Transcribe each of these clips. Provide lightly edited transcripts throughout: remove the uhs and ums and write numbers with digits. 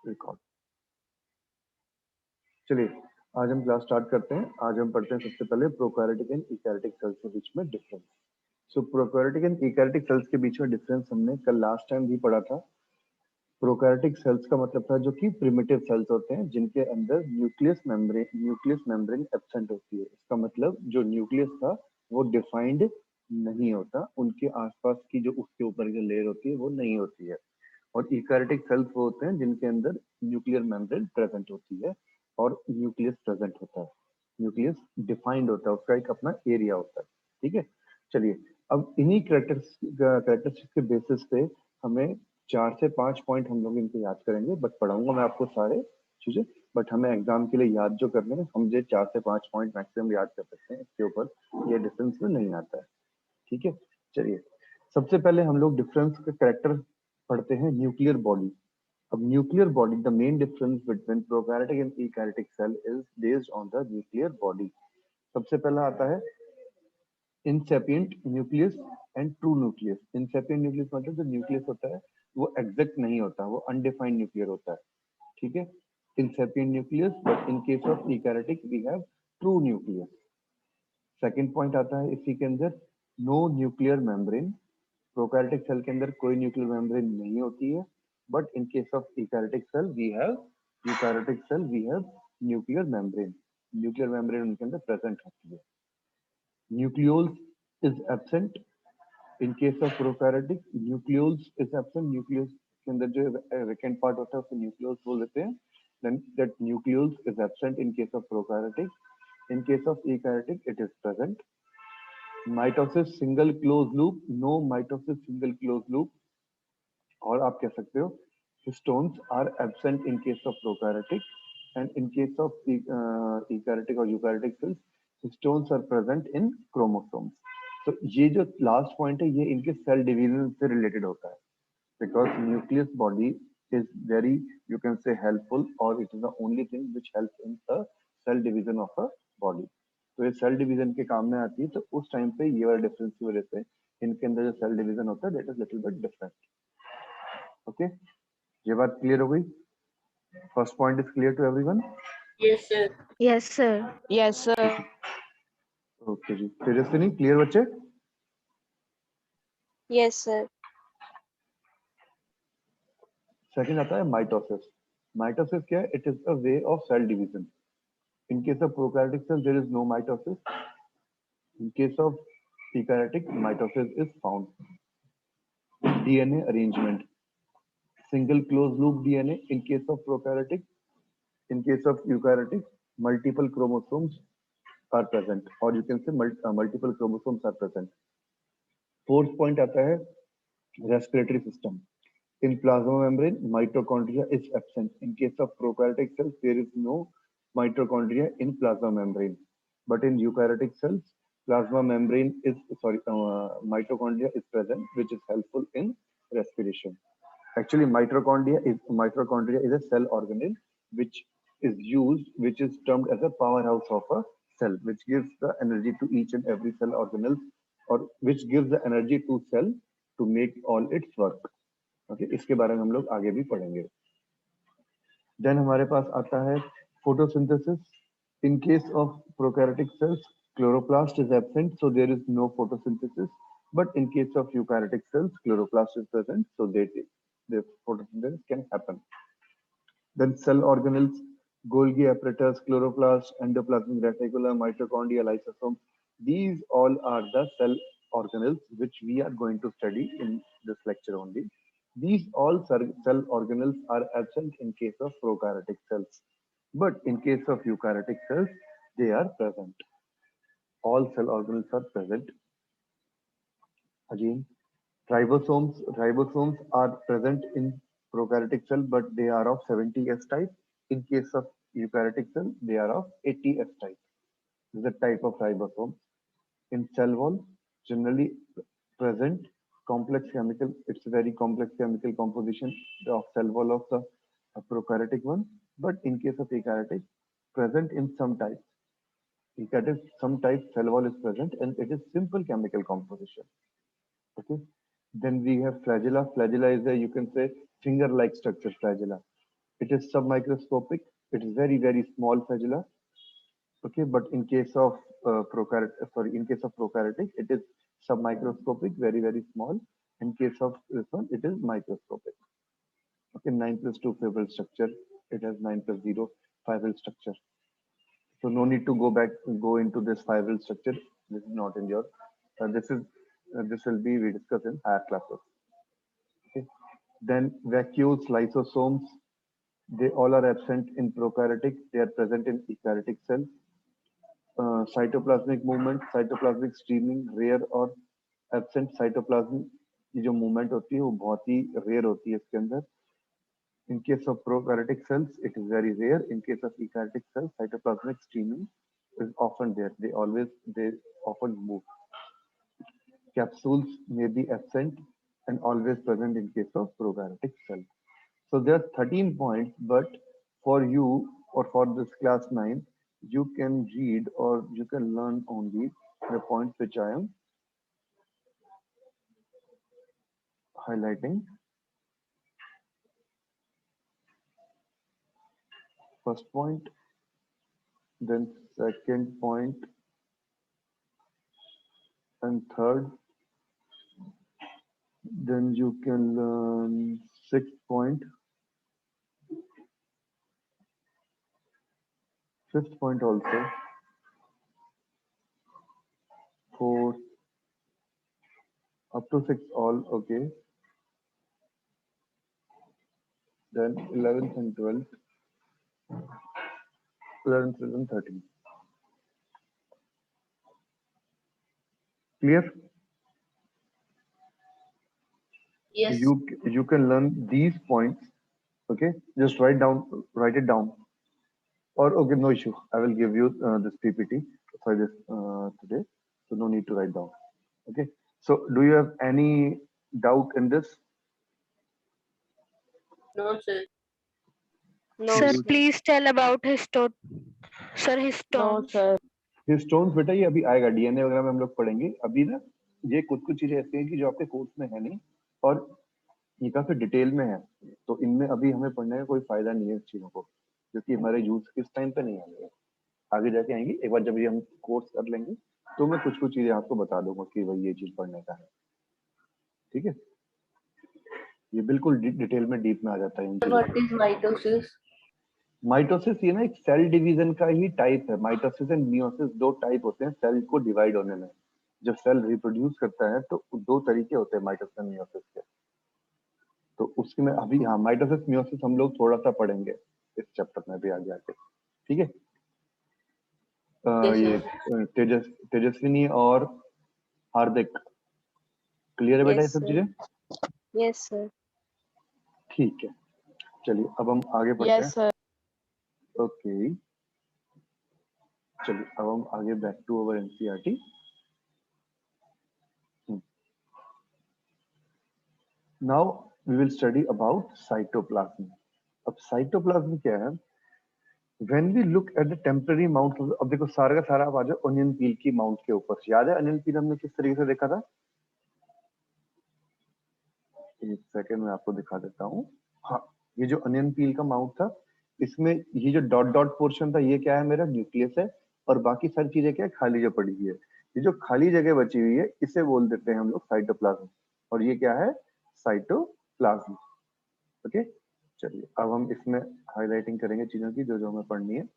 Record. चलिए आज हम क्लास स्टार्ट करते हैं। आज हम पढ़ते हैं सबसे पहले प्रोकैरियोटिक एंड यूकैरियोटिक सेल्स के बीच में difference. So prokaryotic and eukaryotic cells के बीच में डिफरेंस हमने कल लास्ट टाइम भी पढ़ा था। प्रोकैरियोटिक सेल्स का मतलब था जो कि प्रिमिटिव सेल्स होते हैं जिनके अंदर न्यूक्लियस मेम्ब्रेन एब्सेंट होती है। इसका मतलब जो न्यूक्लियस था वो डिफाइंड नहीं होता, उनके आसपास की जो उसके ऊपर की लेयर होती है वो नहीं होती है। और यूकैरियोटिक सेल्स वो होते हैं जिनके अंदर न्यूक्लियर मेम्ब्रेन प्रेजेंट होती है और न्यूक्लियस प्रेजेंट होता है। न्यूक्लियस डिफाइंड होता है, उसका एक अपना एरिया होता है। ठीक है, चलिए अब इन्हीं कैरेक्टरिस्टिक्स के बेसिस पे हमें 4 से 5 पॉइंट हम लोग इनको याद करेंगे, बट पढ़ाऊंगा मैं आपको सारे चीजें। बट हमें एग्जाम के लिए याद जो करने हैं हम जो 4 से 5 पॉइंट मैक्सिमम याद कर सकते हैं, इसके ऊपर ये डिफरेंस में नहीं आता है। ठीक है, चलिए सबसे पहले हम लोग डिफरेंस का कैरेक्टर पढ़ते हैं, न्यूक्लियर बॉडी। अब nuclear body, the main difference between prokaryotic and eukaryotic cell is based on the nuclear body. सबसे पहला आता है incipient nucleus and true nucleus. Incipient nucleus मतलब जो न्यूक्लियस होता है वो एग्जैक्ट नहीं होता, वो अनडिफाइंड न्यूक्लियर होता है। ठीक है, incipient nucleus, but in case of eukaryotic we have true nucleus. Second point आता है इसी के अंदर no nuclear membrane. Prokaryotic cell के अंदर कोई न्यूक्लियर मेम्ब्रेन नहीं होती है, but in case of eukaryotic cell we have nuclear membrane. Nuclear membrane उनके अंदर प्रेजेंट होती है। Nucleolus is absent in case of prokaryotic. Nucleolus is absent, nucleus के अंदर जो वैकेंट पार्ट होता है उसे न्यूक्लियोल्स बोल देते हैं। Then that nucleolus is absent in case of prokaryotic. In case of eukaryotic, it is present. Mitosis single closed loop, no mitosis single closed loop, और आप कह सकते हो histones are absent in case of prokaryotic, and in case of eukaryotic or eukaryotic cells, histones are present in chromosomes. तो ये जो last point है ये इनके सेल डिवीजन से रिलेटेड होता है, because nucleus body is very, you can say, helpful, or it is the only thing which helps in the cell division of a body. तो ये सेल डिवीजन के काम में आती है, तो उस टाइम पे ये वाला डिफरेंस की वजह से इनके अंदर जो सेल डिवीजन होता है that is little bit different. Okay, ये बात क्लियर हो गई? First point is clear to everyone? Yes, sir. Yes, sir. Yes, sir. Okay जी, तेजस्विनी क्लियर बच्चे? Yes, sir. सेकंड आता है माइटोसिस। माइटोसिस क्या है? It is a way of cell division. In case of prokaryotic cell there is no mitosis. In case of eukaryotic, mitosis is found. DNA arrangement, single closed loop DNA in case of prokaryotic. In case of eukaryotic, multiple chromosomes are present, or you can say multiple chromosomes are present. Fourth point आता है respiratory system. In plasma membrane, mitochondria is absent. In case of prokaryotic cells, there is no mitochondria in plasma membrane. But in eukaryotic cells, plasma membrane is, mitochondria is present, which is helpful in respiration. Actually, mitochondria is a cell organelle which is termed as a powerhouse of a cell, which gives the energy to each and every cell organelle, or which gives the energy to cell to make all its work. Okay, इसके बारे में हम लोग आगे भी पढ़ेंगे। Then हमारे पास आता है photosynthesis. In case of prokaryotic cells, chloroplast is absent, so there is no photosynthesis, but in case of eukaryotic cells, chloroplast is present, so the photosynthesis can happen. Then cell organelles, Golgi apparatus, chloroplast, endoplasmic reticulum, mitochondria, lysosome. These all are the cell organelles which we are going to study in this lecture only. These all cell organelles are absent in case of prokaryotic cells, but in case of eukaryotic cells, they are present. All cell organelles are present. Again, ribosomes are present in prokaryotic cell, but they are of 70S type. In case of eukaryotic cell, they are of 80S type. This is the type of ribosome. In cell wall, generally present complex chemical. It's a very complex chemical composition of cell wall of the prokaryotic one. But in case of eukaryotic, present in some types. Eukaryotic, some type cell wall is present, and it is simple chemical composition. Okay. Then we have flagella. Flagella is a, you can say, finger-like structure, flagella. it is submicroscopic. It is very, very small flagella. Okay, but in case of prokaryotic, it is submicroscopic, very, very small. In case of this one, it is microscopic. Okay, 9+2 fibril structure. It has 9+0 fibril structure. So no need to go into this fibril structure. This is not in your. This will be we discuss in higher classes. Okay. Then vacuoles, lysosomes, they all are absent in prokaryotic. They are present in eukaryotic cells. Cytoplasmic movement, cytoplasmic streaming, rare और absent cytoplasm की जो movement होती है वो बहुत ही rare होती है इसके अंदर. In case of prokaryotic cells, it is very rare. In case of eukaryotic cells, cytoplasmic streaming is often there. They often move. Capsules may be absent and always present in case of prokaryotic cells. So there are 13 points, but for you or for this class 9, you can read or you can learn only the points which I am highlighting. First point, then second point, and third. Then you can learn sixth point, fifth point also, fourth, up to six all okay. Then 11th and 12th, 11th and 13th. Clear? Yes. You can learn these points. Okay, just write it down. Or okay, no issue. I will give you this PPT for this today, so no need to write down. Okay. So, do you have any doubt in this? No, sir. No, Sir, sir. please tell about histone. Sir, No, histones. sir. Histones बेटा ये अभी आएगा, DNA वगैरह में हम लोग पढ़ेंगे. अभी ना ये कुछ चीजें ऐसी हैं कि जो आपके कोर्स में है नहीं और ये काफी डिटेल में है, तो इनमें अभी हमें पढ़ने का कोई फायदा नहीं है इस चीजों को, क्योंकि हमारे यूज इस टाइम पे नहीं आएंगे, आगे जाके आएंगे. एक बार जब ये हम कोर्स कर लेंगे तो मैं कुछ चीजें आपको बता दूंगा कि भाई ये चीज पढ़ने का है. ठीक है, ये बिल्कुल डिटेल में डीप में आ जाता है इन चीजों What is mitosis? माइटोसिस ये ना एक सेल डिवीजन का ही टाइप है. माइटोसिस एंड मियोसिस दो टाइप होते हैं सेल को डिवाइड होने में. जब सेल रिप्रोड्यूस करता है तो दो तरीके होते हैं माइटोसिस एंड मियोसिस के. तो उसके में अभी हाँ माइटोसिस मियोसिस हम लोग थोड़ा सा पढ़ेंगे इस चैप्टर में भी आगे आके. ठीक है. ये तेजस्विनी और हार्दिक क्लियर है बेटा ये Yes, सब sir. चीजें? Yes, sir. ठीक है, चलिए अब हम आगे बढ़ते हैं. Yes, sir. ओके, चलिए अब हम आगे back to our NCERT. Now we will study about cytoplasm. अब cytoplasm क्या है? When we look at the temporary mount, अब देखो सारा का सारा आ जाओ अनियन पील की माउंट के ऊपर. याद है अनियन पील हमने किस तरीके से देखा था? एक सेकंड में आपको दिखा देता हूँ. हाँ, ये जो अनियन पील का माउंट था, इसमें ये जो डॉट डॉट पोर्शन था ये क्या है? मेरा न्यूक्लियस है, और बाकी सारी चीजें क्या है? खाली जो पड़ी हुई है. ये जो खाली जगह बची हुई है इसे बोल देते हैं हम लोग साइटोप्लाज्म, और ये क्या है? साइटोप्लाज्म. ओके, चलिए अब हम इसमें हाईलाइटिंग करेंगे चीजों की जो जो हमें पढ़नी है.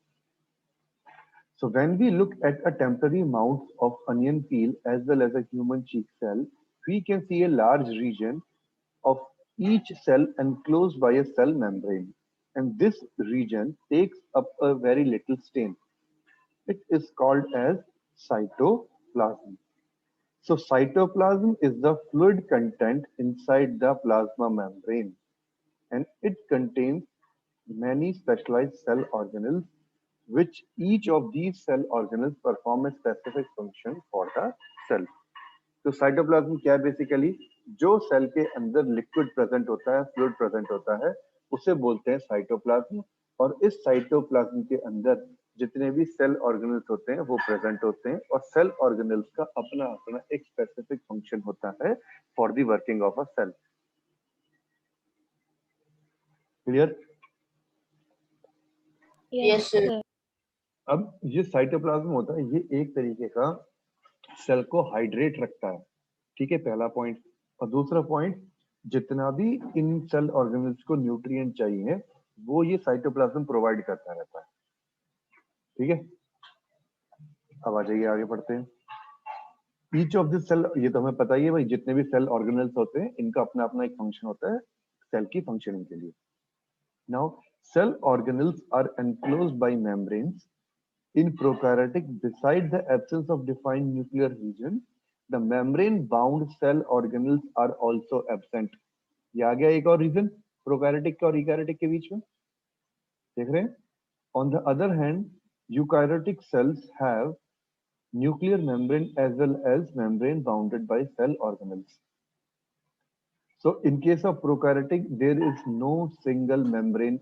So when we look at a temporary mount of onion peel as well as a human cheek cell, we can see a large region of each cell enclosed by a cell membrane, and this region takes up a very little stain. It is called as cytoplasm. So cytoplasm is the fluid content inside the plasma membrane, and it contains many specialized cell organelles, which each of these cell organelles perform a specific function for the cell. तो cytoplasm क्या है? Basically जो cell के अंदर liquid present होता है, fluid present होता है, उसे बोलते हैं साइटोप्लाज्म. और इस साइटोप्लाज्म के अंदर जितने भी सेल ऑर्गेनल्स होते हैं वो प्रेजेंट होते हैं, और सेल ऑर्गेनल्स का अपना अपना एक स्पेसिफिक फंक्शन होता है for the working of a cell. Clear? Yes, sir. अब ये साइटोप्लाज्म होता है, ये एक तरीके का सेल को हाइड्रेट रखता है, ठीक है, पहला पॉइंट। और दूसरा पॉइंट, जितना भी इन सेल ऑर्गेनिल्स को न्यूट्रिएंट चाहिए वो ये साइटोप्लाज्म प्रोवाइड करता रहता है, ठीक है। अब आ जाइए आगे पढ़ते हैं। ईच ऑफ दिस सेल, ये तो हमें पता ही है भाई, जितने भी सेल ऑर्गेनल्स होते हैं इनका अपना अपना एक फंक्शन होता है सेल की फंक्शनिंग के लिए। Now cell organelles are enclosed by membranes in prokaryotic. Beside the absence of defined nuclear region, the membrane bound cell organelles are also absent. ये आ गया एक और रीजन प्रोकैरियोटिक और यूकैरियोटिक के बीच में, देख रहे हैं। On the other hand, eukaryotic cells have nuclear membrane as well as membrane bounded by cell organelles. So in case of prokaryotic, there is no single membrane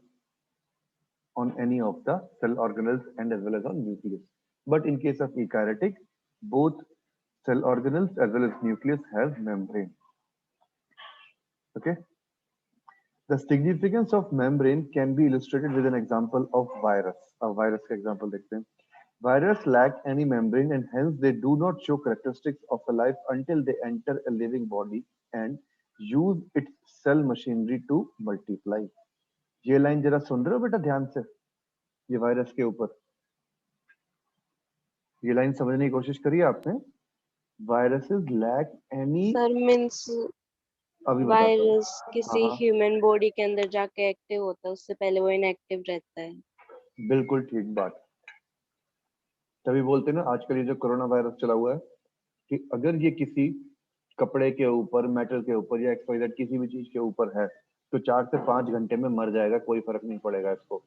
on any of the cell organelles and as well as on nucleus. But in case of eukaryotic, both cell organelles as well as nucleus have membrane. Okay. The significance of membrane can be illustrated with an example of virus. A virus का example देखते हैं. Virus lack any membrane and hence they do not show characteristics of a life until they enter a living body and use its cell machinery to multiply. ये line जरा सुन रहे हो बेटा ध्यान से, ये वायरस के ऊपर ये लाइन समझने की कोशिश करिए आपने। Viruses lack any, sir means अभी बताता हूँ। वायरस किसी हाँ, ह्यूमन बॉडी के अंदर जाके एक्टिव होता है, उससे पहले वो इनएक्टिव रहता है। बिल्कुल ठीक बात। तभी बोलते हैं ना आजकल ये जो कोरोना वायरस चला हुआ है कि अगर ये किसी कपड़े के ऊपर, मेटल के ऊपर या XYZ किसी भी चीज के ऊपर है तो 4 से 5 घंटे में मर जाएगा, कोई फर्क नहीं पड़ेगा इसको।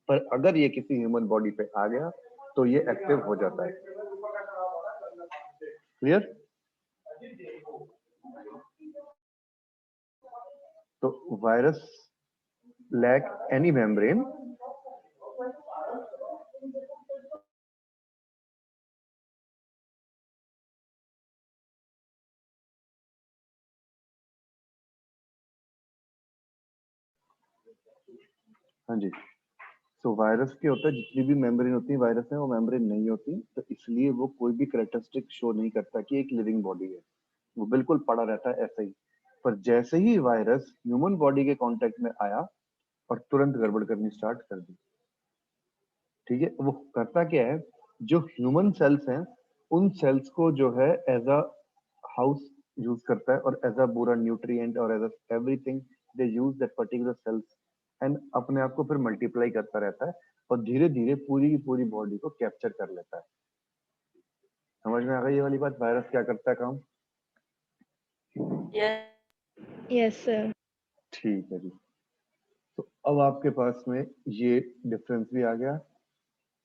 पर अगर ये किसी ह्यूमन बॉडी पे आ गया तो ये एक्टिव हो जाता है। क्लियर? तो वायरस लैक एनी मेम्ब्रेन हाँ जी। तो वायरस के होता है जितनी भी मेम्ब्रेन होती है वायरस में वो मेम्ब्रेन नहीं होती, तो इसलिए वो कोई भी कैरेक्टरिस्टिक शो नहीं करता कि एक लिविंग बॉडी है, वो बिल्कुल पड़ा रहता है ऐसे ही। पर जैसे ही वायरस ह्यूमन बॉडी के कांटेक्ट में आया और तुरंत गड़बड़ करनी स्टार्ट कर दी, ठीक है। वो करता क्या है, जो ह्यूमन सेल्स हैं उन सेल्स को जो है एज अ हाउस यूज करता है और एज अ पूरा न्यूट्रिएंट और as a everything they use that particular cells and अपने आप को फिर मल्टीप्लाई करता रहता है और धीरे धीरे पूरी की पूरी बॉडी को कैप्चर कर लेता है। समझ में आ गई ये वाली बात, वायरस क्या करता है काम? Yes. Yes, sir. ठीक है जी। तो अब आपके पास में ये डिफरेंस भी आ गया,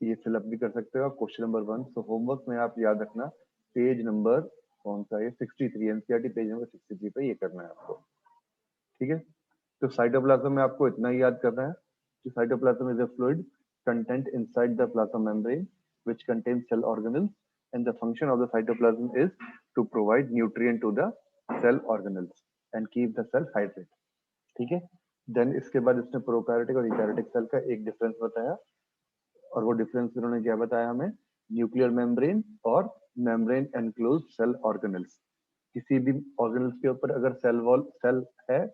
ये फिलअप भी कर सकते हो आप क्वेश्चन नंबर 1। तो होमवर्क में आप याद रखना पेज नंबर कौन सा है, 63 एनसीईआरटी पेज नंबर 63 पे ये करना है आपको, ठीक है। तो साइटोप्लाज्म में आपको इतना ही याद करना है कि cytoplasm is a fluid content inside the plasma membrane which contains cell organelles and the function of the cytoplasm is to provide nutrient to the cell organelles and keep the cell hydrated, ठीक है। Then इसके बाद इसने prokaryotic और eukaryotic cell का एक difference बताया और वो डिफरेंस इन्होंने क्या बताया हमें, न्यूक्लियर मेम्ब्रेन और मेम्ब्रेन एनक्लोज सेल ऑर्गेनेल्स। किसी भी ऑर्गेनेल्स के ऊपर अगर सेल है,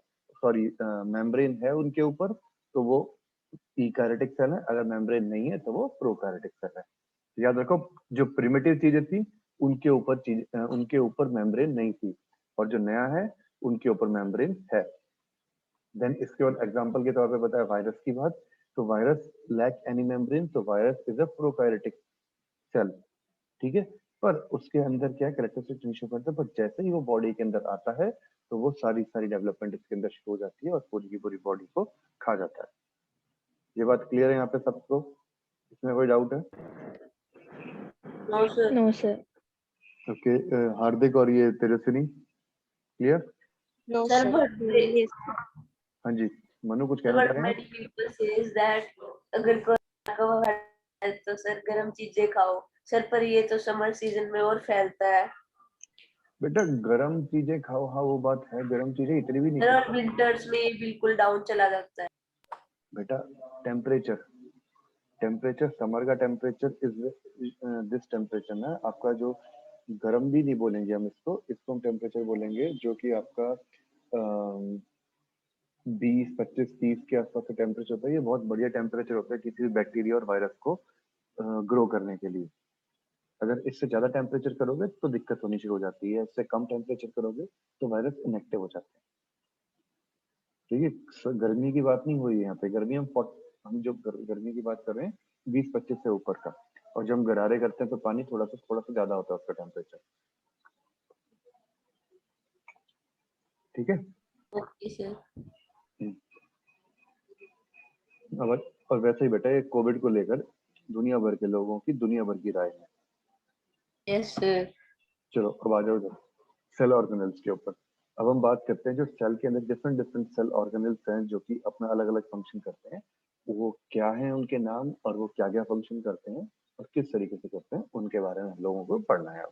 सॉरी मेम्ब्रेन है उनके ऊपर तो वो यूकैरियोटिक सेल है, अगर मेम्ब्रेन नहीं है तो वो प्रोकैरियोटिक सेल है। याद रखो जो प्रिमिटिव चीजें थी उनके ऊपर मेम्ब्रेन नहीं थी और जो नया है उनके ऊपर मेम्ब्रेन है। देन इसके बाद एग्जांपल के तौर पे बताया वायरस की बात, तो वायरस लैक एनी मेम्ब्रेन, तो virus is a prokaryotic cell, ठीक है। पर उसके अंदर क्या कैरेक्टरिस्टिक नहीं शो करता, पर जैसे ही वो बॉडी के अंदर आता है तो वो सारी डेवलपमेंट इसके अंदर शुरू हो जाती है और पूरी की पूरी बॉडी को खा जाता है। ये बात क्लियर है यहाँ पे सबको? इसमें कोई डाउट है? No, sir. No, sir. Okay Hardik और ये Tejaswini clear? No Sir, sir. but Yes. हाँ जी मनु कुछ कहना चाह रहे हैं? many people says that अगर कोरोना का वायरस है तो सर गर्म चीजें खाओ। सर पर ये तो समर सीजन में और फैलता है। बेटा गर्म चीजें खाओ, हाँ वो बात है, गर्म चीजें इतनी भी नहीं सर और खाओ विंटर्स में ये बिल्कुल डाउन चला जाता है। बेटा। टेम्परेचर टेम्परेचर, समर का टेम्परेचर इज दिस टेम्परेचर ना, आपका जो गर्म भी नहीं बोलेंगे हम इसको हम टेम्परेचर बोलेंगे जो कि आपका 20, 25, 30 के आसपास का टेम्परेचर होता है। ये बहुत बढ़िया टेम्परेचर होता है किसी भी बैक्टीरिया और वायरस को ग्रो करने के लिए। अगर इससे ज्यादा टेम्परेचर करोगे तो दिक्कत होनी शुरू हो जाती है, इससे कम टेम्परेचर करोगे तो वायरस इनएक्टिव हो जाते हैं। ठीक है, गर्मी की बात नहीं हुई है यहाँ पे, गर्मी हम जो गर्मी की बात कर रहे हैं 20-25 से ऊपर का, और जब हम गरारे करते हैं तो पानी थोड़ा सा ज्यादा होता है उसका टेम्परेचर। ठीक है। Okay sir. और वैसे ही बेटा ये कोविड को लेकर दुनिया भर के लोगों की दुनिया भर की राय है। Yes sir. चलो अब आ जाओ इधर सेल ऑर्गेनेल्स के ऊपर। अब हम बात करते हैं जो सेल के अंदर डिफरेंट सेल ऑर्गेनेल्स हैं जो कि अपना अलग अलग फंक्शन करते हैं, वो क्या है उनके नाम और वो क्या क्या फंक्शन करते हैं और किस तरीके से करते हैं उनके बारे में हम लोगों को पढ़ना है।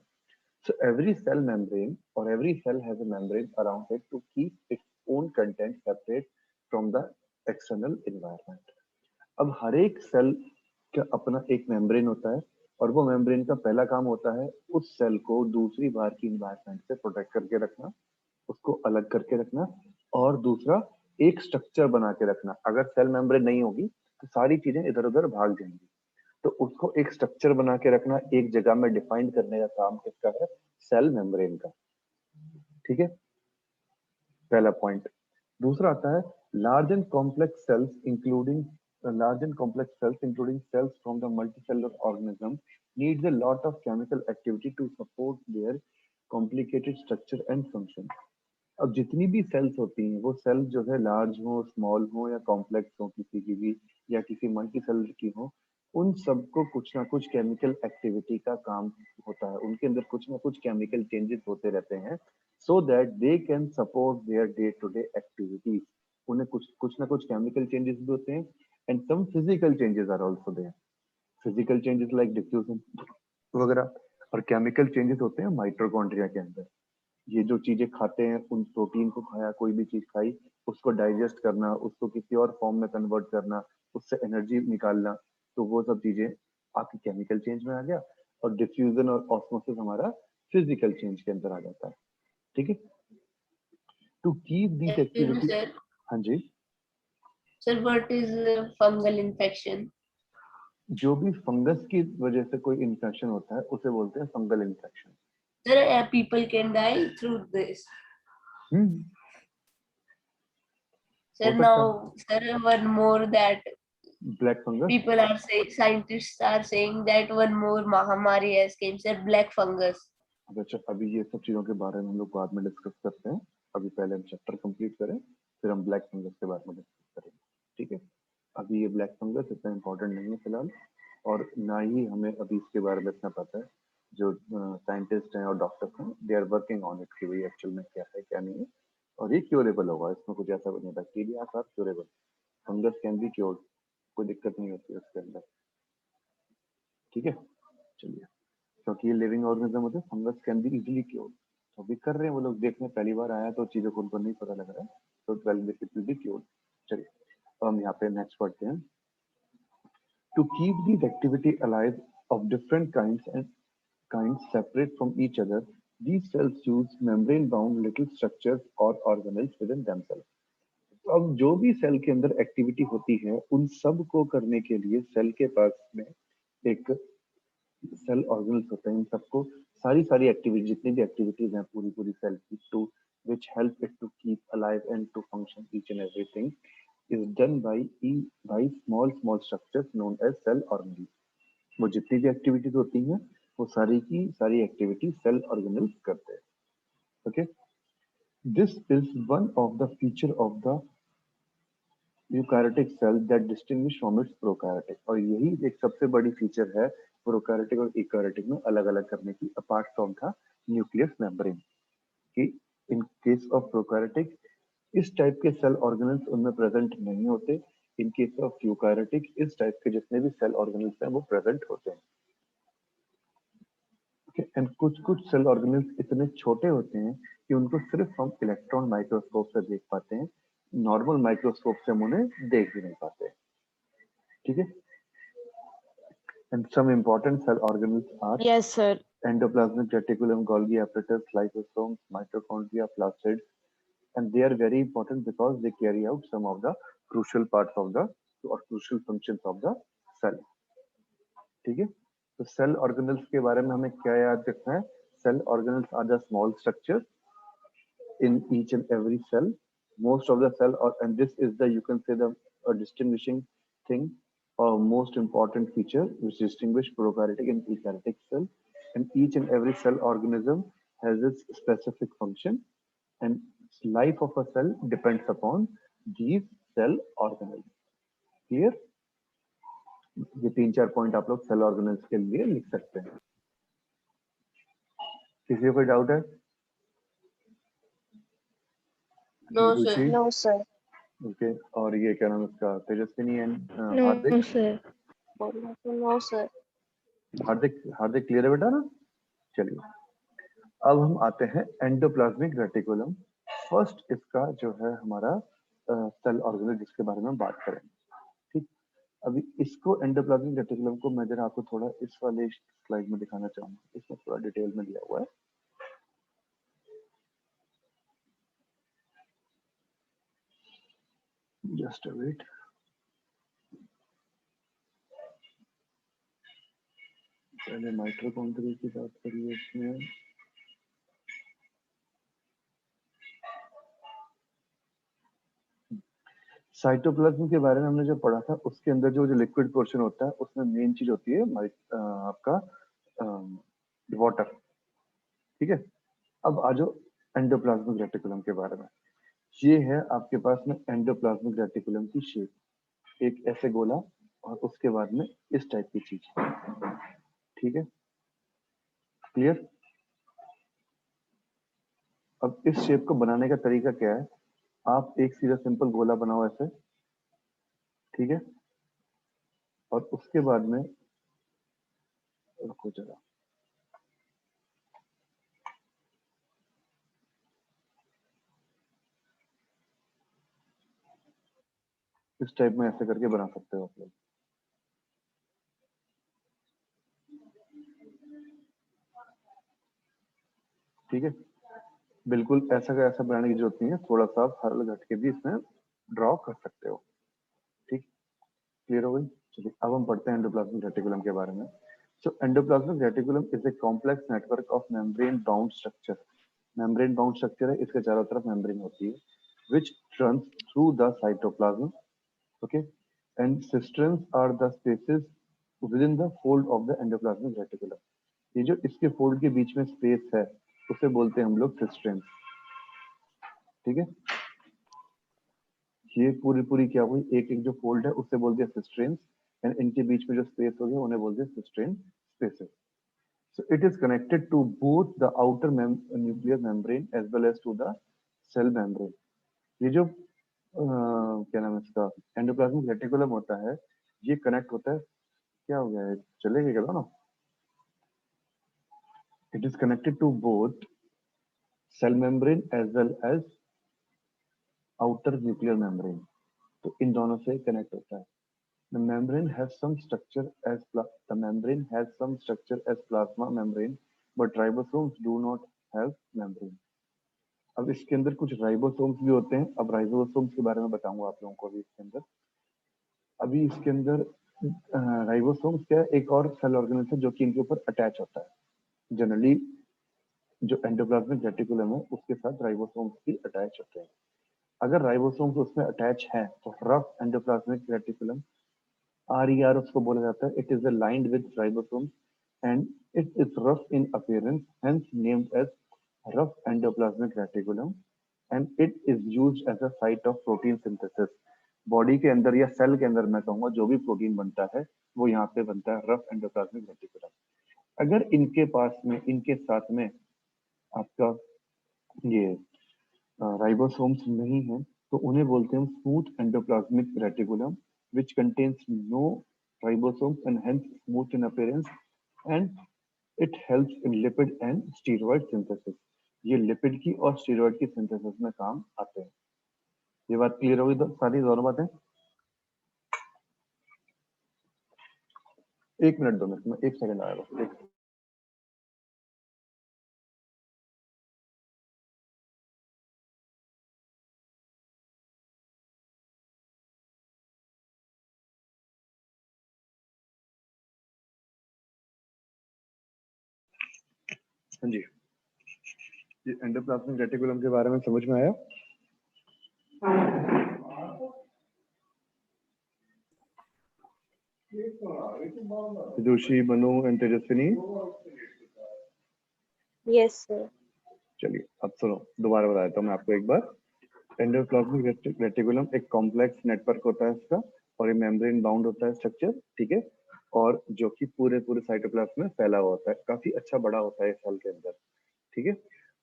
So every cell membrane or every cell has a membrane around it to keep its own content separate from the external environment. अब हर एक सेल का अपना एक मेम्ब्रेन होता है और वो मेम्ब्रेन का पहला काम होता है उस सेल को दूसरी बार की इन्वायरमेंट से प्रोटेक्ट करके रखना, उसको अलग करके रखना, और दूसरा एक स्ट्रक्चर बना के रखना। अगर सेल मेम्ब्रेन नहीं होगी तो सारी चीजें इधर उधर भाग जाएंगी, तो उसको एक स्ट्रक्चर बना के रखना, एक जगह में डिफाइन करने का काम किसका है? सेल मेम्ब्रेन का। ठीक है, पहला पॉइंट। दूसरा आता है large and complex cells including cells from the multicellular organism needs a lot of chemical activity to support their complicated structure and function. अब जितनी भी सेल्स होती हैं वो सेल जो है लार्ज हो, स्मॉल हो या कॉम्प्लेक्स हो किसी की भी, या किसी मल्टी सेलर की हो, उन सबको कुछ ना कुछ केमिकल एक्टिविटी का काम होता है, उनके अंदर कुछ ना कुछ केमिकल चेंजेस होते रहते हैं so that they can support their day to day activities. उन्हें कुछ ना कुछ केमिकल चेंजेस भी होते हैं and some physical changes are also there, physical changes like diffusion वगैरह, और केमिकल चेंजेस होते हैं माइटोकॉन्ड्रिया के अंदर। ये जो चीजें खाते हैं, उन प्रोटीन को खाया, कोई भी चीज खाई, उसको डाइजेस्ट करना, उसको किसी और फॉर्म में कन्वर्ट करना, उससे एनर्जी निकालना, तो वो सब चीजें आपकी केमिकल चेंज में आ गया। और डिफ्यूजन और ऑस्मोसिस हमारा फिजिकल चेंज के अंदर आ जाता है। ठीक है, to keep this excuse me activity. Sir. हाँ जी, sir what is fungal infection? जो भी फंगस की वजह से कोई इन्फेक्शन होता है उसे बोलते हैं fungal infection. Sir people can die through this? हो Sir, सकता है। now, sir, one more that black fungus. people are saying, scientists are saying that one more Mahamari has came, sir, black fungus. अच्छा, अभी ये सब चीजों के बारे में हम लोग बाद में डिस्कस करते हैं। अभी पहले हम चैप्टर कंप्लीट करें, फिर हम ब्लैक फंगस के बारे में डिस्कस करेंगे। ठीक है, अभी ये ब्लैक फंगस इतना इम्पोर्टेंट नहीं है फिलहाल, और ना ही हमें अभी इसके बारे में इतना पता है। जो साइंटिस्ट हैं और डॉक्टर्स हैं, they are working on it कि भाई एक्चुअल में क्या है क्या नहीं है, और ये क्योरेबल होगा, इसमें कुछ ऐसा नहीं है। Bacteria are curable, fungus can be cured, कोई दिक्कत नहीं होती है उसके अंदर। ठीक है, चलिए, क्योंकि ये लिविंग ऑर्गेनिज्म होते हैं, fungus can be easily cured. तो अभी कर रहे हैं वो लोग, देखने पहली बार आया तो चीजों को उनको नहीं पता लग रहा है, तो well it will be cured. चलिए, तो हम यहाँ पे नेक्स्ट पढ़ते हैं। To keep this activity alive of different kinds separate from each other, these cells use membrane-bound little structures or organelles within themselves. अब जो भी सेल के अंदर एक्टिविटी होती है उन सब को करने के लिए सेल के पास में एक सेल ऑर्गेनल्स होते हैं। इन सबको सारी एक्टिविटी, जितनी भी एक्टिविटीज हैं पूरी सेल की, to which help it to keep alive and to function each and everything is done by small structures known as cell organelles. वो जितनी भी एक्टिविटीज होती हैं वो सारी की सारी एक्टिविटी सेल ऑर्गेनल्स करते हैं। Okay, this is one of the feature of the eukaryotic cell that distinguish from its prokaryotic, और यही एक सबसे बड़ी फीचर है प्रोकैरियोटिक और यूकैरियोटिक में अलग अलग करने की, apart from the nucleus membrane. कि इन केस ऑफ प्रोकैरियोटिक इस टाइप के सेल ऑर्गेनल्स उनमें प्रेजेंट नहीं होते, इन केस ऑफ यूकैरियोटिक इस टाइप के जितने भी सेल ऑर्गेनल्स हैं वो प्रेजेंट होते हैं। एंड कुछ सेल ऑर्गेनल्स इतने छोटे होते हैं कि उनको सिर्फ हम इलेक्ट्रॉन माइक्रोस्कोप से देख पाते हैं, नॉर्मल माइक्रोस्कोप से हम उन्हें देख भी नहीं पाते। ठीक है, And some important cell organelles are Yes, sir. endoplasmic reticulum, Golgi apparatus, lysosomes, mitochondria, plastids, and they are very important because they carry out some of the crucial parts of the or crucial functions of the cell. ठीक है, तो cell organelles के बारे में हमें क्या याद रखना है? Cell organelles are the small structures in each and every cell. Most of the cell, and this is the, you can say, the distinguishing thing or most important feature which distinguish prokaryotic and eukaryotic cell. And each and every cell organism has its specific function, and life of a cell depends upon these cell organelles. Clear? ये 3-4 point आप लोग cell organelles के लिए लिख सकते हैं. किसी को कोई डाउट है? No, sir. रुचि? No, sir. ओके, और ये क्या नाम इसका, Tejaswini and No, Hardik? sir. No, sir. Hardik clear है बेटा ना? चलिए, अब हम आते हैं एंडोप्लाज्मिक रेटिकुलम. फर्स्ट इसका जो है हमारा सेल ऑर्गेनल जिसके बारे में बात करेंगे. ठीक, अभी इसको एंडोप्लाज्मिक रेटिकुलम को मैं जरा आपको थोड़ा इस वाले स्लाइड में दिखाना चाहूंगा. इसमें थोड़ा डिटेल में दिया हुआ है. Just a wait. पहले माइटोकॉन्ड्रिया की बात करिए इसमें. साइटोप्लाज्म के बारे में हमने जो पढ़ा था उसके अंदर जो लिक्विड पोर्शन होता है उसमें मेन चीज होती है आपका वाटर. ठीक है, अब आ जाओ एंडोप्लाज्मिक रेटिकुलम के बारे में. ये है आपके पास में एंडोप्लाज्मिक रेटिकुलम की शेप, एक ऐसे गोला और उसके बाद में इस टाइप की चीज. ठीक है, क्लियर? अब इस शेप को बनाने का तरीका क्या है? आप एक सीधा सिंपल गोला बनाओ ऐसे. ठीक है, और उसके बाद में रुको जरा, इस टाइप में ऐसे करके बना सकते हो आप लोग. ठीक है, बिल्कुल ऐसा का ऐसा बनाने की जरूरत नहीं है, थोड़ा सा आप हर घट के भी इसमें ड्रॉ कर सकते हो. ठीक, क्लियर हो गई? चलिए, अब हम पढ़ते हैं एंडोप्लाज्मिक रेटिकुलम के बारे में. So endoplasmic reticulum is a complex network of membrane bound structure. Membrane bound structure है, इसके चारों तरफ मेम्ब्रेन होती है, which runs through the cytoplasm. Okay, and cisterns are the spaces within the fold of the endoplasmic reticulum. ये जो इसके fold के बीच में स्पेस है उसे बोलते हैं हम लोग सिस्ट्रेंस. ठीक है, ये पूरी क्या हुई, एक एक जो फोल्ड है उससे बोलते हैं सिस्ट्रेंस, एंड इनके बीच में जो स्पेस हो गया उन्हें बोलते हैं सिस्ट्रेन spaces. So it is connected to both the outer nuclear membrane as well as to the cell membrane. ये जो क्या नाम है इसका एंडोप्लाज्मिक रेटिकुलम होता है, ये कनेक्ट होता है. क्या हो गया है, चलेगा क्या ना? It is connected to both cell membrane as well as outer nuclear membrane. तो इन दोनों से कनेक्ट होता है. The membrane has some structure as plasma membrane, but ribosomes do not have membrane. अब इसके अंदर कुछ राइबोसोम्स भी होते हैं. अब राइबोसोम्स के बारे में बताऊंगा आप लोगों को अभी इसके अंदर. अभी इसके अंदर राइबोसोम्स क्या है, एक और सेल ऑर्गेनल है जो कि इनके ऊपर अटैच होता है. जनरली जो एंडोप्लाज्मिक रेटिकुलम है उसके साथ राइबोसोम्स भी अटैच होते हैं. अगर राइबोसोम्स उसमें अटैच है तो रफ एंडोप्लाज्मिक रेटिकुलम, RER उसको बोला जाता है. It is aligned with ribosomes and it is rough in appearance, hence named as rough endoplasmic reticulum, and it is used as a site of protein synthesis. Body के अंदर या cell के अंदर मैं कहूंगा जो भी प्रोटीन बनता है वो यहाँ पे बनता है, रफ एंडोप्लाज्मिक रेटिकुलम. अगर इनके पास में इनके साथ में आपका ये राइबोसोम्स नहीं है तो उन्हें बोलते हैं smooth endoplasmic reticulum, which contains no ribosomes and hence smooth in appearance, and it helps in lipid and steroid synthesis. ये लिपिड की और स्टीरॉयड की सिंथेसिस में काम आते हैं. ये बात क्लियर होगी? तो सारी दोनों बातें एक मिनट दो मिनट में, एक सेकंड आएगा, एक। हाँ जी, ये एंडोप्लाज्मिक रेटिकुलम के बारे में समझ में आया? Joshi, Manu and Tejaswini, yes sir. चलिए अब सुनो, दोबारा बता देता हूँ मैं आपको एक बार। एंडोप्लाज्मिक रेटिकुलम एक कॉम्प्लेक्स नेटवर्क होता है इसका, और ये मेम्ब्रेन बाउंड होता है स्ट्रक्चर, ठीक है, और जो कि पूरे साइटोप्लाज्म में फैला हुआ होता है, काफी अच्छा बड़ा होता है सेल के अंदर, ठीक है।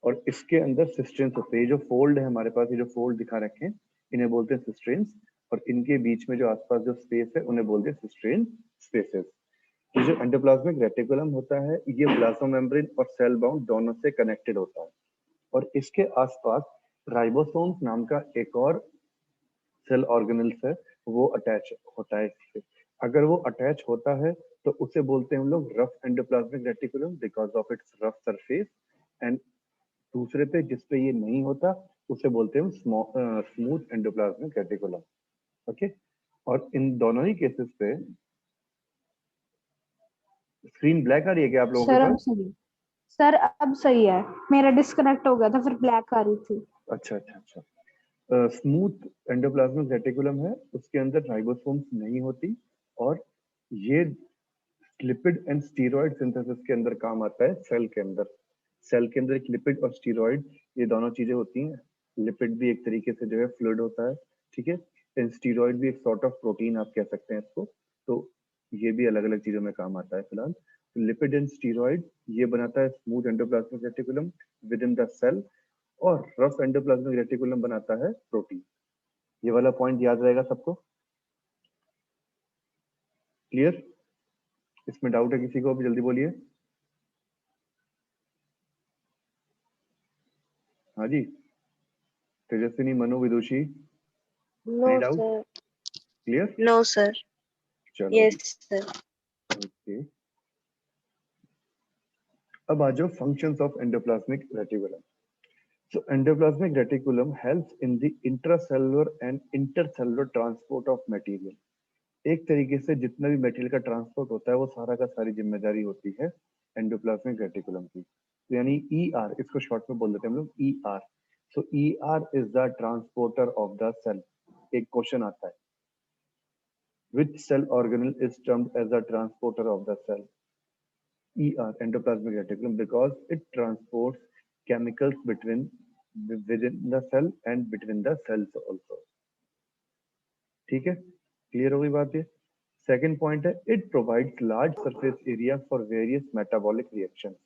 और इसके अंदर सिस्ट्रेन्स होते हैं, जो फोल्ड है हमारे पास, ये जो फोल्ड दिखा रखे हैं इन्हें बोलते हैं सिस्ट्रेन्स, और इनके बीच में जो आसपास जो स्पेस है उन्हें बोलते हैं सिस्ट्रेन स्पेसेस। ये जो एंडोप्लाज्मिक रेटिकुलम होता है ये प्लाज्मा मेम्ब्रेन और सेल बाउंड दोनों से कनेक्टेड होता है, और इसके आसपास राइबोसोम्स नाम का एक और सेल ऑर्गेनेल्स है, वो अटैच होता है इससे। अगर वो अटैच होता है तो उसे बोलते हैं हम लोग rough endoplasmic reticulum because of its rough surface, and दूसरे पे जिस पे ये नहीं होता उसे बोलते हैं हम स्मूथ एंडोप्लाज्मिक रेटिकुलम, ओके। और इन दोनों ही केसेस पे स्क्रीन ब्लैक आ रही है क्या आप लोगों के सर अब पास? सही, सर अब सही है, मेरा डिस्कनेक्ट हो गया था फिर ब्लैक आ रही थी। अच्छा अच्छा अच्छा। स्मूथ एंडोप्लाज्मिक रेटिकुलम है, उसके अंदर राइबोसोम्स नहीं होती, और ये लिपिड एंड स्टीरॉयड सिंथेसिस के अंदर काम आता है सेल के अंदर। सेल के अंदर एक लिपिड और स्टीरॉयड, ये दोनों चीजें होती हैं। लिपिड भी एक तरीके से जो है फ्लूइड होता है, ठीक है, एंड स्टीरॉयड भी एक सॉर्ट ऑफ प्रोटीन आप कह सकते हैं इसको, तो ये भी अलग अलग चीजों में काम आता है फिलहाल। लिपिड एंड स्टीरॉयड ये बनाता है smooth endoplasmic reticulum within the cell, और रफ एंडोप्लाज्मिक रेटिकुलम बनाता है प्रोटीन। ये वाला पॉइंट याद रहेगा सबको? क्लियर? इसमें डाउट है किसी को? अभी जल्दी बोलिए। हाँ जी, Tejaswini, Manu, Vidushi, no any doubt? Sir. Clear? No sir. चलो यस सर। ओके। अब आ जाओ functions of endoplasmic reticulum. So endoplasmic reticulum helps in the intracellular and intercellular transport of material. एक तरीके से जितना भी मटेरियल का ट्रांसपोर्ट होता है वो सारा का सारी जिम्मेदारी होती है एंडोप्लाज्मिक रेटिकुलम की, तो यानी ER, इसको शॉर्ट में बोल देते हैं हम लोग ER। So ER is the transporter of the cell. एक क्वेश्चन आता है, which cell organelle is termed as the transporter of the cell? ER, endoplasmic reticulum, because it transports chemicals within the cell and between the cells also. ठीक है, clear हो गई बात ये? Second point है, it provides large surface area for various metabolic reactions.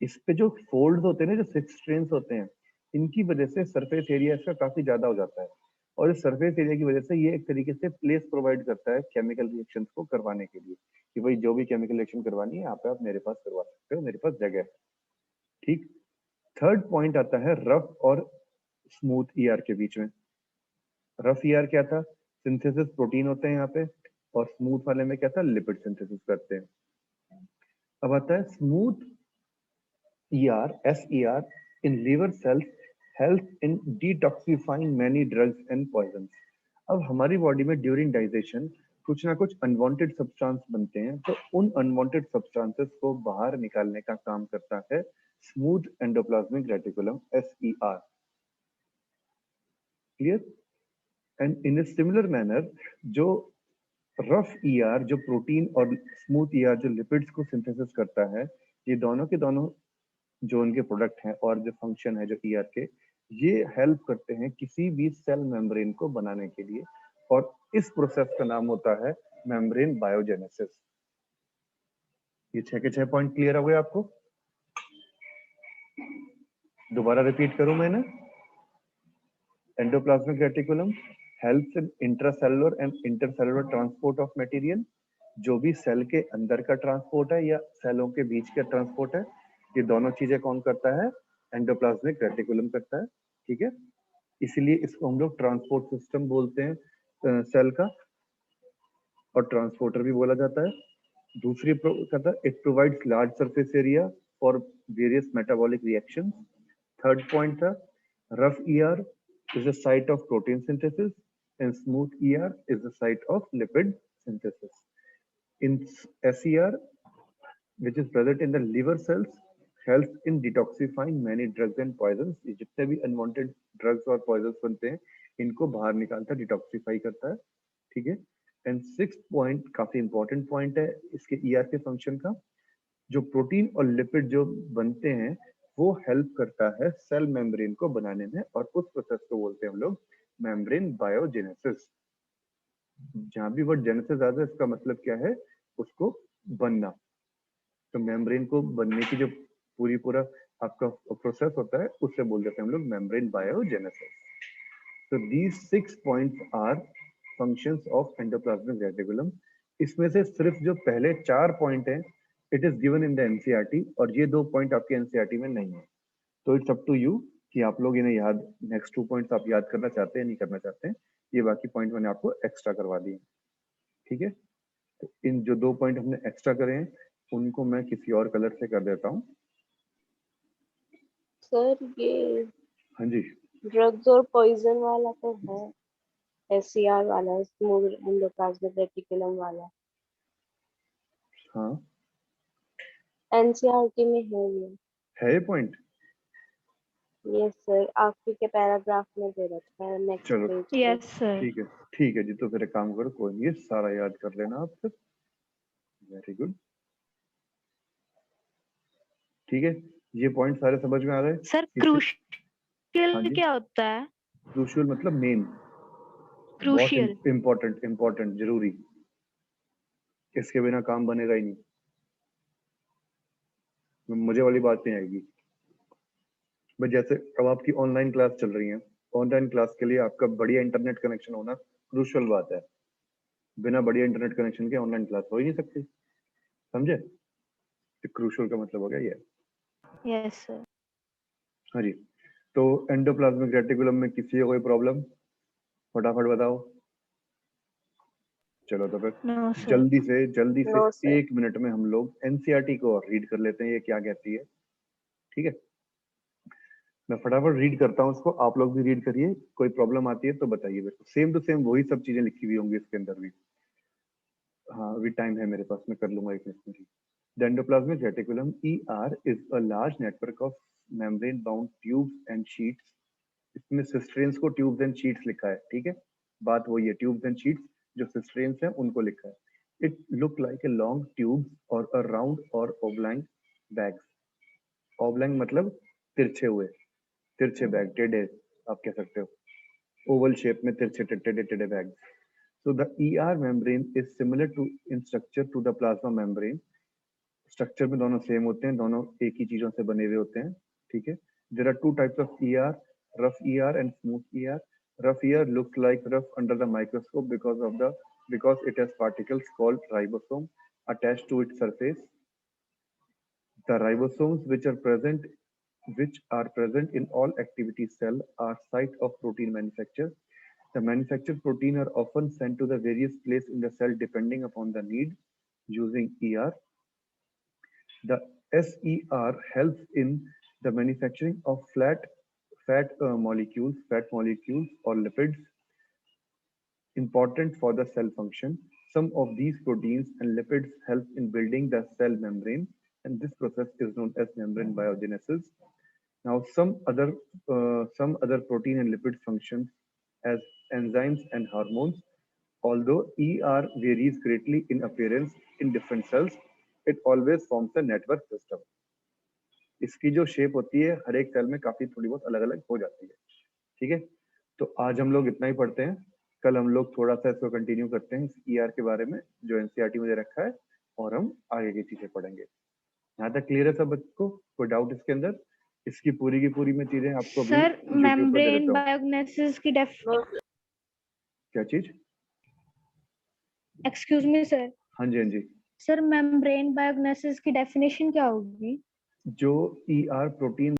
इस पे जो फोल्ड्स होते हैं ना, जो सिक्स स्ट्रेन्स होते हैं, इनकी वजह से सरफेस एरिया इसका काफी ज्यादा हो जाता है, और इस सरफेस एरिया की वजह से ये एक तरीके से प्लेस प्रोवाइड करता है केमिकल रिएक्शंस को करवाने के लिए, कि भाई जो भी केमिकल रिएक्शन करवानी है यहाँ पे आप मेरे पास करवा सकते हो, मेरे पास जगह है, ठीक। थर्ड पॉइंट आता है रफ और स्मूथ ईआर के बीच में। रफ ईआर क्या था? सिंथेसिस प्रोटीन होते हैं यहाँ पे, और स्मूथ वाले में क्या था? लिपिड सिंथेसिस करते हैं। अब आता है smooth ER, SER in liver cells help in detoxifying many drugs and poisons. अब हमारी बॉडी में ड्यूरिंग डाइजेशन कुछ ना कुछ अनवांटेड सब्सटेंस बनते हैं, तो उन अनवांटेड सब्सटेंसेस को बाहर निकालने का काम करता है smooth endoplasmic reticulum, SER। Clear? And in a similar manner जो रफ ER जो प्रोटीन और स्मूथ ER जो लिपिड्स को सिंथेसिस करता है, ये दोनों के दोनों जो उनके प्रोडक्ट हैं और जो फंक्शन है जो ER के, ये हेल्प करते हैं किसी भी सेल मेम्ब्रेन को बनाने के लिए, और इस प्रोसेस का नाम होता है मेम्ब्रेन बायोजेनेसिस। ये 6 के 6 पॉइंट क्लियर हो गए आपको? दोबारा रिपीट करूं मैंने? Endoplasmic reticulum helps in intracellular and intercellular transport of material, जो भी सेल के अंदर का ट्रांसपोर्ट है या सेलों के बीच का ट्रांसपोर्ट है, ये दोनों चीजें कौन करता है? एंडोप्लाज्मिक रेटिकुलम करता है, ठीक है। इसीलिए इसको हम लोग ट्रांसपोर्ट सिस्टम बोलते हैं सेल का, और ट्रांसपोर्टर भी बोला जाता है। दूसरी कहता है it provides large surface area for various metabolic reactions. Third point था rough ER is the site of protein synthesis and smooth ER is the site of lipid synthesis. In SER which is present in the liver cells helps in detoxifying many drugs and poisons। ये जितने भी unwanted drugs और poisons बनते हैं इनको बाहर निकालता है, डिटॉक्सिफाई करता है, ठीक है। एंड 6th पॉइंट काफी इंपॉर्टेंट पॉइंट है इसके ER के फंक्शन का, जो प्रोटीन और लिपिड जो बनते हैं वो हेल्प करता है सेल मेम्ब्रेन को बनाने में, और उस प्रोसेस को बोलते हैं हम लोग मेम्ब्रेन बायोजेनेसिस। जहां भी वर्ड जेनेसिस आता है इसका मतलब क्या है, उसको बनना। तो मेम्ब्रेन को बनने की जो पूरा आपका प्रोसेस होता है उससे बोल देते हैं हम लोग मेम्ब्रेन बायोजेनेसिस। तो these 6 points are functions of endoplasmic reticulum. इसमें से सिर्फ जो पहले 4 पॉइंट हैं it is given in the NCERT, और ये 2 पॉइंट आपके NCERT में नहीं है। तो इट्स अप टू यू कि आप लोग इन्हें याद, नेक्स्ट 2 पॉइंट्स आप याद करना चाहते हैं नहीं करना चाहते हैं। ये बाकी पॉइंट मैंने आपको एक्स्ट्रा करवा दिए, ठीक है। तो इन जो 2 पॉइंट हमने एक्स्ट्रा करे हैं उनको मैं किसी और कलर से कर देता हूँ। सर ये हाँ जी, ड्रग्स और पॉइजन वाला तो है, SCR वाला, स्मूथ एंडोप्लाज्मिक रेटिकुलम वाला, हाँ NCERT में है ये पॉइंट। यस सर, आखिरी के पैराग्राफ में दे रखा है, नेक्स्ट चलो पेज पे। Yes sir. ठीक है जी, तो फिर एक काम करो, कोई नहीं, ये सारा याद कर लेना आप फिर। वेरी गुड, ठीक है, ये पॉइंट सारे समझ में आ गए। सर हाँ क्रूशियल जी, क्या होता है? क्रूशियल मतलब मेन, बहुत क्रूशियल इम्पोर्टेंट जरूरी, इसके बिना काम बनेगा ही नहीं। मुझे वाली बात नहीं आएगी। बट जैसे अब आपकी ऑनलाइन क्लास चल रही है, ऑनलाइन क्लास के लिए आपका बढ़िया इंटरनेट कनेक्शन होना क्रूशियल बात है। बिना बढ़िया इंटरनेट कनेक्शन के ऑनलाइन क्लास हो ही नहीं सकती, समझे। तो क्रूशियल का मतलब हो गया ये। Yes sir. हाँ जी, तो एंडोप्लाज्मिक रेटिकुलम में किसी को कोई प्रॉब्लम, फटाफट बताओ। चलो तो फिर नो सर। जल्दी No, से sir. 1 मिनट में हम लोग NCERT को रीड कर लेते हैं, ये क्या कहती है, ठीक है। मैं फटाफट रीड करता हूँ उसको, आप लोग भी रीड करिए, कोई प्रॉब्लम आती है तो बताइए मेरे को। सेम टू सेम वही सब चीजें लिखी हुई होंगी इसके अंदर भी। हाँ अभी टाइम है मेरे पास, मैं कर लूंगा 1 मिनट में। The endoplasmic reticulum ER is a large network of membrane bound tubes and sheets। इसमें सिस्ट्रेन्स को ट्यूब्स एंड शीट्स लिखा है, ठीक है, बात वही है, ट्यूब्स एंड शीट्स जो सिस्ट्रेन्स हैं उनको लिखा है। It look like a long tubes और अ राउंड और ओब्लांग बैग्स। ओब्लांग मतलब तिरछे हुए, तिरछे बैग, टेढ़े आप कह सकते हो, ओवल शेप में तिरछे टेढ़े bag. So the ER membrane is similar to in structure to the plasma membrane। Structure में दोनों सेम होते हैं, दोनों एक ही चीजों से बने हुए होते हैं, ठीक है। There are 2 types of ER, rough ER and smooth ER। Rough ER looks like rough under the microscope because it has particles called ribosome attached to its surface। The ribosomes which are present in all activity cell are site of protein manufacture। The manufactured protein are often sent to the various place in the cell depending upon the need using ER। The SER helps in the manufacturing of fat molecules or lipids important for the cell function। Some of these proteins and lipids help in building the cell membrane, and this process is known as membrane biogenesis। Now, some other protein and lipid functions as enzymes and hormones। Although ER varies greatly in appearance in different cells, it always forms a network system। इसकी जो shape होती है हर एक cell में काफी थोड़ी बहुत अलग अलग हो जाती है, ठीक है। तो आज हम लोग इतना ही पढ़ते हैं, कल हम लोग थोड़ा सा इसको कंटिन्यू करते हैं ER के बारे में जो NCERT में दे रखा है, और हम आगे की चीजें पढ़ेंगे। यहाँ तक क्लियर है सब बच्चों को, कोई डाउट इसके अंदर? इसकी पूरी की पूरी मैं चीजें आपको अभी सर YouTube पर दे मेम्ब्रेन देता हूँ। बायोगनेसिस की क्या चीज? Excuse me sir. हाँ जी, हाँ जी। सर मेम्ब्रेन बायोगनेसिस की डेफिनेशन क्या होगी? जो ER प्रोटीन